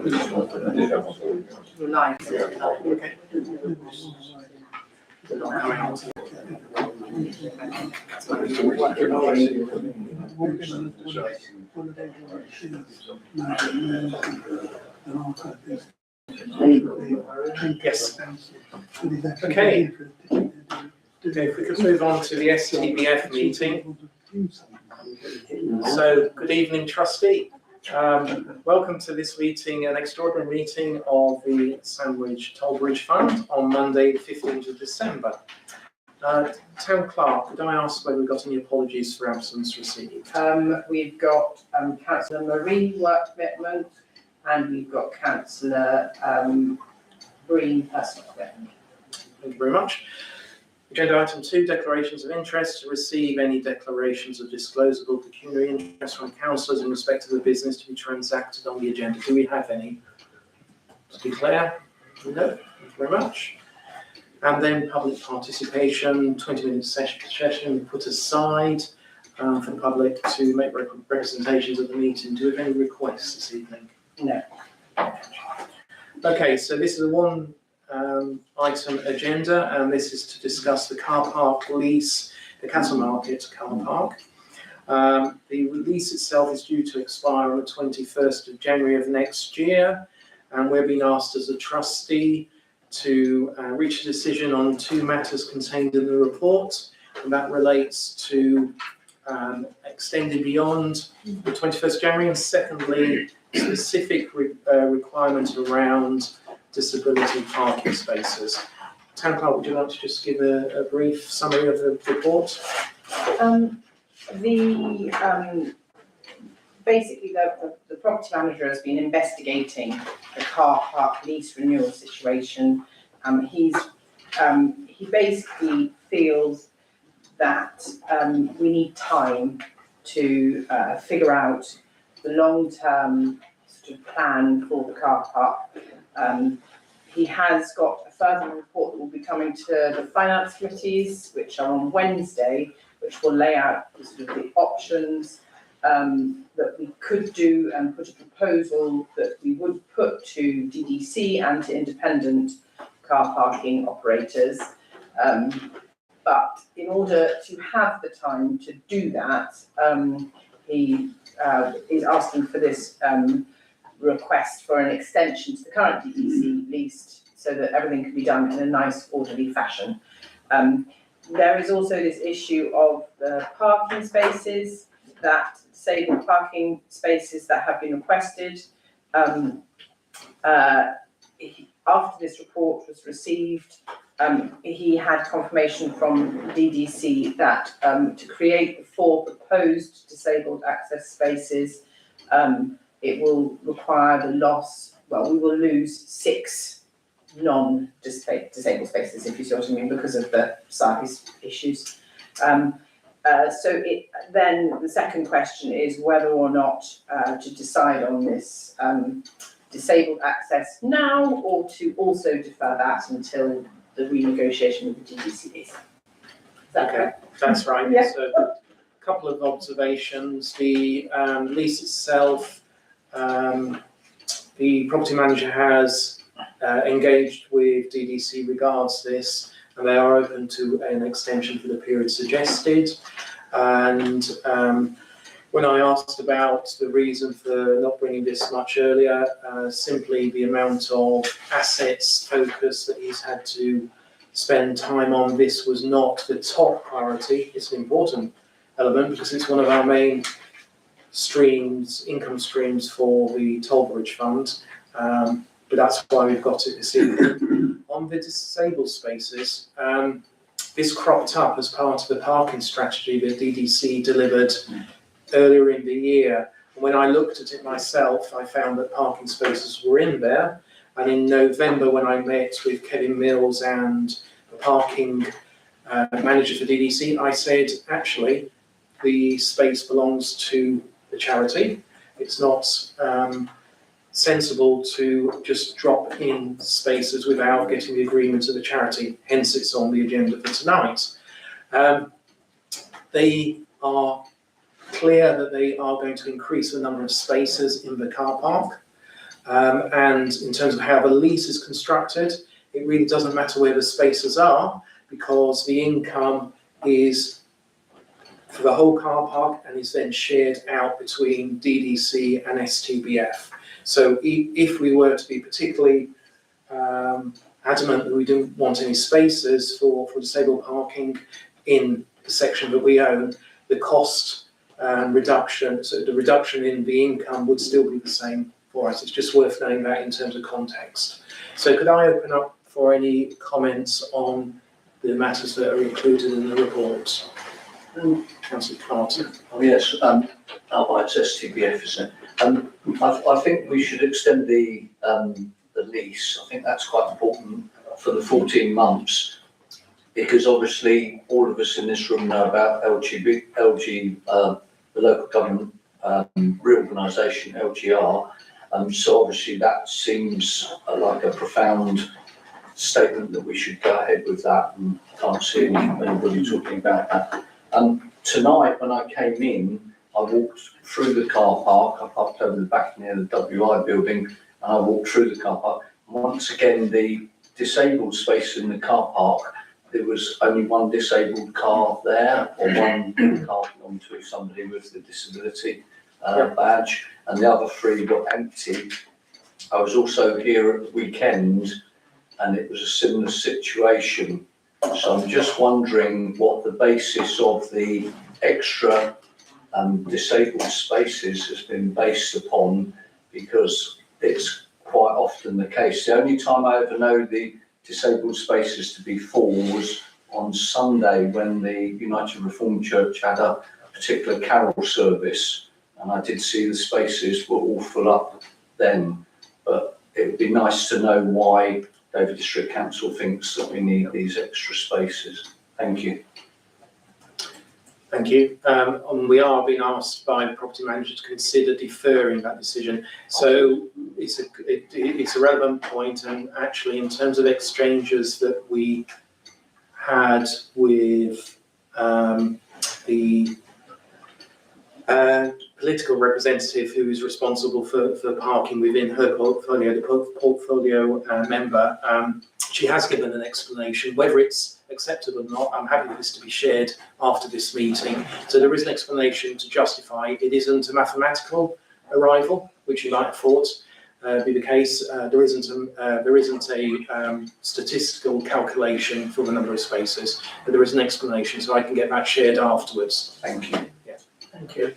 Yes. Okay. Okay, if we could move on to the Stbf meeting. So, good evening, trustee. Welcome to this meeting, an extraordinary meeting of the Sandwich Toll Bridge Fund on Monday, the 15th of December. Town Clerk, could I ask whether we've got any apologies for absence received? We've got Councillor Marie work commitment, and we've got Councillor Breen personal commitment. Thank you very much. Agenda item 2, declarations of interest. To receive any declarations of disclosable pecuniary interest from councillors in respect of the business to be transacted on the agenda. Do we have any to declare? No, thank you very much. And then public participation, 20-minute session put aside for the public to make representations of the meeting. Do we have any requests this evening? No. Okay, so this is a one item agenda, and this is to discuss the car park lease, the Castle Market car park. The lease itself is due to expire on the 21st of January of next year, and we're being asked as a trustee to reach a decision on 2 matters contained in the report, and that relates to extending beyond the 21st January, and secondly, specific requirements around disability parking spaces. Town Clerk, would you like to just give a brief summary of the report? Basically, the property manager has been investigating the car park lease renewal situation. He basically feels that we need time to figure out the long-term sort of plan for the car park. He has got a further report that will be coming to the finance committees, which are on Wednesday, which will lay out sort of the options that we could do and put a proposal that we would put to DDC and to independent car parking operators. But in order to have the time to do that, he is asking for this request for an extension to the current DDC lease so that everything can be done in a nice, orderly fashion. There is also this issue of the parking spaces, that disabled parking spaces that have been requested. After this report was received, he had confirmation from DDC that to create the 4 proposed disabled access spaces, it will require the loss, well, we will lose 6 non-disabled spaces, if you see what I mean, because of the size issues. So then the second question is whether or not to decide on this disabled access now, or to also defer that until the renegotiation with the DDC is. Is that correct? That's right. Yeah. So a couple of observations. The lease itself, the property manager has engaged with DDC regards this, and they are open to an extension for the period suggested. And when I asked about the reason for not bringing this much earlier, simply the amount of assets focus that he's had to spend time on, this was not the top priority. It's an important element because it's one of our main streams, income streams for the Toll Bridge Fund. But that's why we've got it this evening. On the disabled spaces, this cropped up as part of the parking strategy that DDC delivered earlier in the year. When I looked at it myself, I found that parking spaces were in there. And in November, when I met with Kevin Mills and the parking manager for DDC, I said, actually, the space belongs to the charity. It's not sensible to just drop in spaces without getting the agreement of the charity. Hence, it's on the agenda for tonight. They are clear that they are going to increase the number of spaces in the car park. And in terms of how the lease is constructed, it really doesn't matter where the spaces are, because the income is for the whole car park and is then shared out between DDC and STBF. So if we were to be particularly adamant that we didn't want any spaces for disabled parking in the section that we own, the cost reduction, so the reduction in the income would still be the same for us. It's just worth knowing that in terms of context. So could I open up for any comments on the matters that are included in the report? Councillor Carter. Oh yes, it's STBF, isn't it? I think we should extend the lease. I think that's quite important for the 14 months, because obviously all of us in this room know about the local government reorganisation, LGR. So obviously that seems like a profound statement that we should go ahead with that, and can't see anybody talking about that. Tonight when I came in, I walked through the car park. I parked over the back near the WI building, and I walked through the car park. Once again, the disabled space in the car park, there was only one disabled car there, or one car belonged to somebody with the disability badge, and the other 3 were empty. I was also here at the weekend, and it was a similar situation. So I'm just wondering what the basis of the extra disabled spaces has been based upon, because it's quite often the case. The only time I ever know the disabled spaces to be full was on Sunday, when the United Reformed Church had a particular carol service, and I did see the spaces were all full up then. But it would be nice to know why Dover District Council thinks that we need these extra spaces. Thank you. Thank you. And we are being asked by the property manager to consider deferring that decision. So it's a relevant point, and actually in terms of exchanges that we had with the political representative who is responsible for parking within her portfolio, the portfolio member, she has given an explanation. Whether it's acceptable or not, I'm happy for this to be shared after this meeting. So there is an explanation to justify it isn't a mathematical arrival, which you might have thought be the case. There isn't a statistical calculation for the number of spaces, but there is an explanation, so I can get that shared afterwards. Thank you. Yeah. Thank you.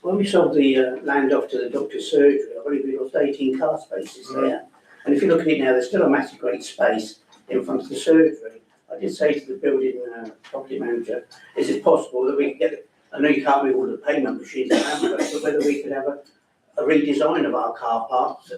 When we sold the land off to the doctor's surgery, I believe we lost 18 car spaces there. And if you look at it now, there's still a massive great space in front of the surgery. I did say to the building property manager, is it possible that we can get, I know you can't move all the payment machines around, but whether we could have a redesign of our car parks,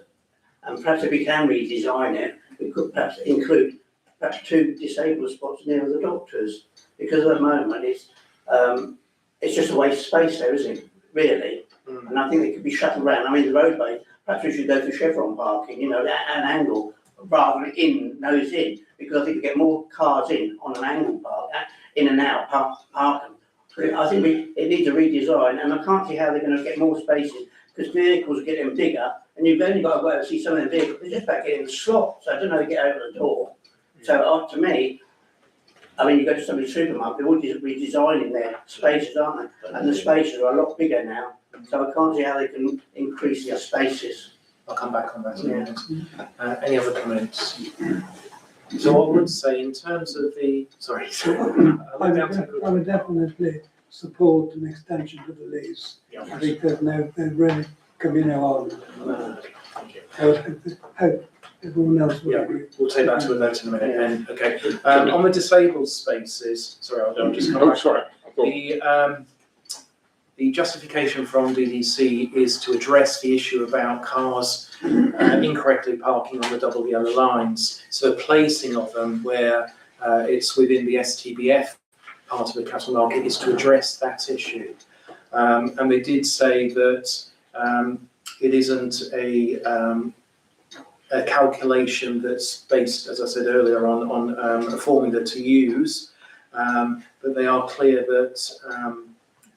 and perhaps if we can redesign it, we could perhaps include perhaps 2 disabled spots near the doctors, because at the moment it's just a waste of space there, isn't it, really? And I think it could be shuttled around. I mean, the roadway, perhaps we should go for chevron parking, you know, at an angle, rather than nose in, because I think we get more cars in on an angle park, in and out, park them. I think it needs a redesign, and I can't see how they're going to get more spaces, because vehicles are getting bigger, and you've only got to go out and see some of the vehicles, they're just about getting the slot, so I don't know how to get over the door. So to me, I mean, you go to somebody's supermarket, they're all just redesigning their spaces, aren't they? And the spaces are a lot bigger now, so I can't see how they can increase their spaces. I'll come back on that in a minute. Any other comments? So I would say in terms of the, sorry. I would definitely support an extension to the lease. Yeah. I think there's really can be no argument. Thank you. I hope everyone else will Yeah, agree. we'll take that to a note in a minute. And okay, on the disabled spaces, sorry, I'll just come back. Sorry. The justification from DDC is to address the issue about cars incorrectly parking on the double yellow lines. So placing of them where it's within the STBF part of the capital market is to address that issue. And they did say that it isn't a calculation that's based, as I said earlier, on a formula to use, but they are clear that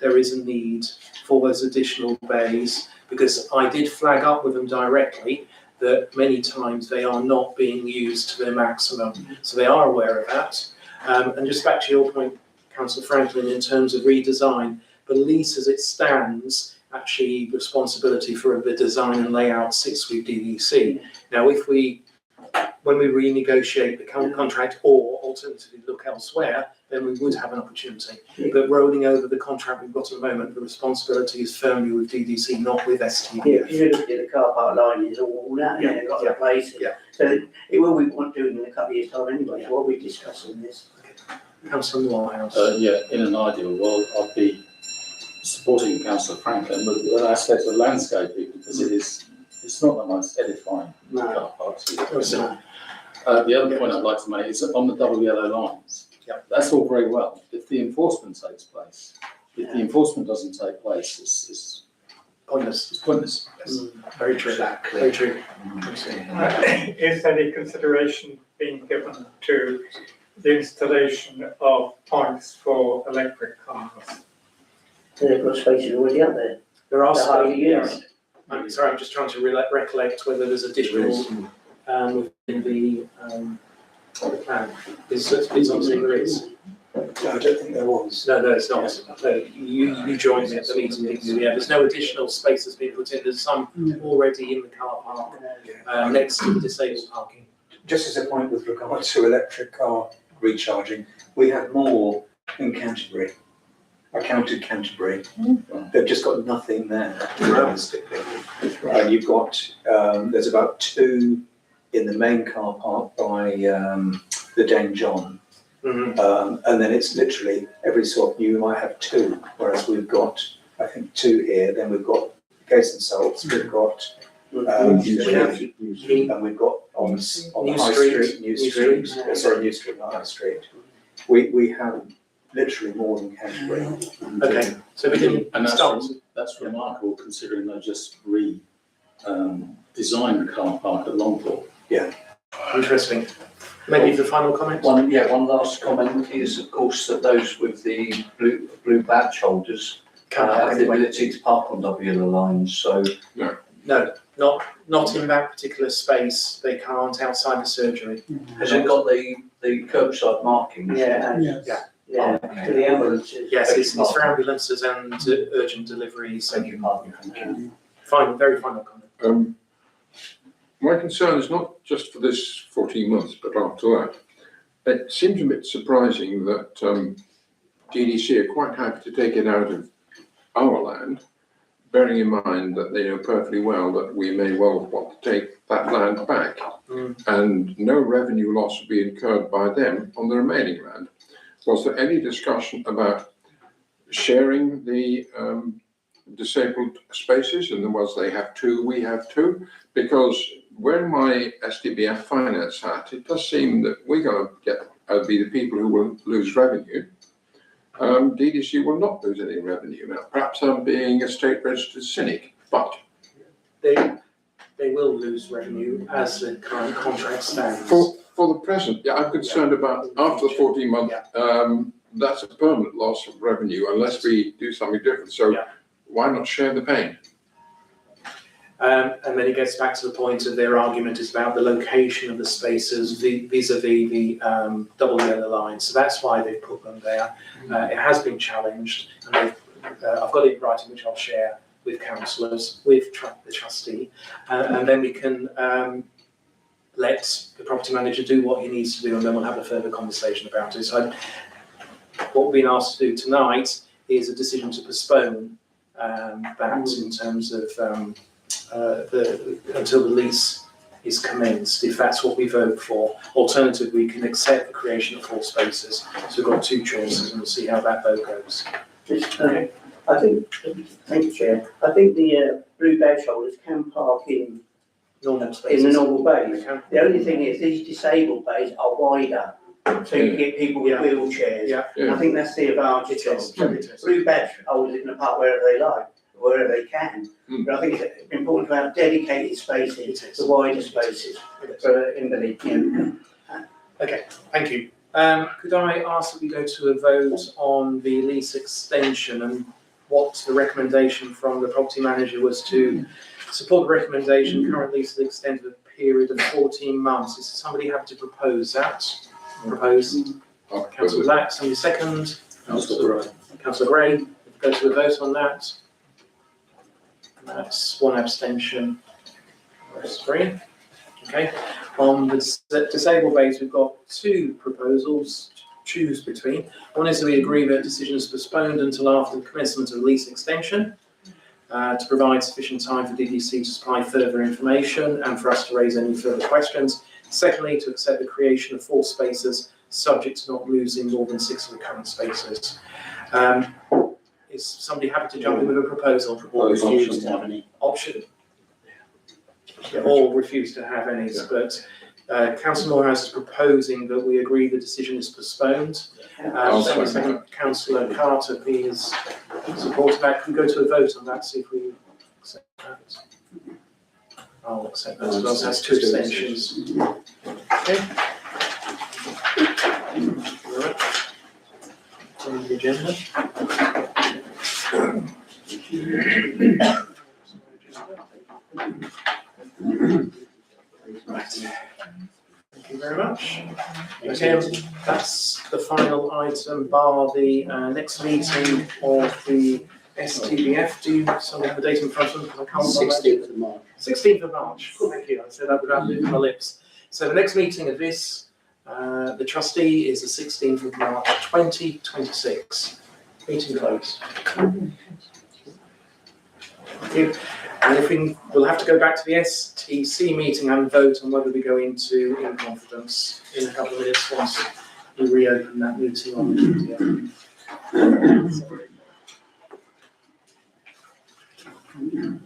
there is a need for those additional bays, because I did flag up with them directly that many times they are not being used to their maximum. So they are aware of that. And just back to your point, Councillor Franklin, in terms of redesign, the lease as it stands, actually responsibility for the design and layout sits with DDC. Now, when we renegotiate the current contract or alternatively look elsewhere, then we would have an opportunity. But rolling over the contract we've got at the moment, the responsibility is firmly with DDC, not with STBF. Yeah, if you look at the car park line, it's all that, yeah, got the place. Yeah. So it will be what doing in a couple of years' time anyway, while we're discussing this. Councillor Moorhouse. Yeah, in an ideal world, I'd be supporting Councillor Franklin with an aspect of landscaping, because it's not the most edifying car parks. The other point I'd like to make is that on the double yellow lines, that's all very well if the enforcement takes place. If the enforcement doesn't take place, it's Pointless. it's pointless. Yes. Very true. Exactly. Very true. Is any consideration being given to the installation of points for electric cars? They've got spaces already up there. There are They're hardly spaces. used. I'm sorry, I'm just trying to recollect whether there's additional within the plan. It's obviously there is. No, I don't think there was. No, it's not. No, you joined me at the meeting, didn't you? Yeah, there's no additional space that's been put in. There's some already in the car park next to the disabled parking. Just as a point with regard to electric car recharging, we have more in Canterbury. I counted Canterbury. They've just got nothing there realistically. And you've got, there's about 2 in the main car park by the Dame John. And then it's literally every so often you might have 2, whereas we've got, I think, 2 here. Then we've got Case and Salts, we've got and we've got on the High Street, New Street, New Street, not High Street. We have literally more than Canterbury. Okay, so we can start. That's remarkable considering they just designed the car park at Longport. Interesting. Maybe the final comment? One last comment is, of course, that those with the blue badge holders have the ability to park on double yellow lines, so. No, not in that particular space. They can't outside the surgery. Has it got the curbside markings? Yes. Yeah, to the ambulances. Yes, it's for ambulances and urgent deliveries. Thank you, Martin. Thank you. Very final comment. My concern is not just for this 14 months, but after that. It seems a bit surprising that DDC are quite happy to take it out of our land, bearing in mind that they know perfectly well that we may well want to take that land back, and no revenue loss will be incurred by them on the remaining land. Was there any discussion about sharing the disabled spaces? In other words, they have 2, we have 2, because wearing my SDBF finance hat, it does seem that we're going to be the people who will lose revenue. DDC will not lose any revenue. Now, perhaps I'm being a state registered cynic, but they will lose revenue as the current contract stands. For the present, I'm concerned about after the 14 month. That's a permanent loss of revenue unless we do something different. So why not share the pain? And then it gets back to the point of their argument is about the location of the spaces vis-a-vis the double yellow line. So that's why they've put them there. It has been challenged, and I've got it in writing, which I'll share with councillors, with the trustee, and then we can let the property manager do what he needs to do, and then we'll have a further conversation about it. So what we've been asked to do tonight is a decision to postpone that in terms of until the lease is commenced, if that's what we vote for. Alternatively, we can accept the creation of 4 spaces. So we've got 2 choices, and we'll see how that vote goes. I think, thank you, Chair. I think the blue badge holders can park in Normal spaces. the normal bays. Okay. The only thing is these disabled bays are wider, so you get people with wheelchairs. Yeah. I think that's the advantage It is. of It is. blue badge holders can park wherever they like, wherever they can. But I think it's important to have dedicated spaces, the wider spaces for invalid. Okay, thank you. Could I ask that we go to a vote on the lease extension, and what the recommendation from the property manager was to support the recommendation currently to the extent of a period of 14 months. Is somebody happy to propose that? Propose. Councillor Black, somebody second. Councillor Gray, go to a vote on that. That's one abstention. That's 3. Okay. On the disabled base, we've got 2 proposals to choose between. One is that we agree that decision is postponed until after the commencement of lease extension to provide sufficient time for DDC to supply further information and for us to raise any further questions. Secondly, to accept the creation of 4 spaces subject to not losing more than 6 of the current spaces. Is somebody happy to jump in with a proposal? Or refuse to have any. Option. Or refuse to have any, but Councillor Morehouse is proposing that we agree the decision is postponed. Second, Councillor Carter, please support that. Can we go to a vote on that, see if we accept that? I'll accept that as well, so that's 2 abstentions. Okay. On the agenda. Right. Thank you very much. Okay, that's the final item, bar the next meeting of the Stbf. Do you somebody have the date in front of them? I can't 16th of March. 16th of March. Thank you. I said that without moving my lips. So the next meeting of this, the trustee, is the 16th of March 2026. Meeting closed. Thank you. And if we'll have to go back to the STC meeting and vote on whether we go into in confidence in a couple of minutes once we reopen that meeting on the 20th.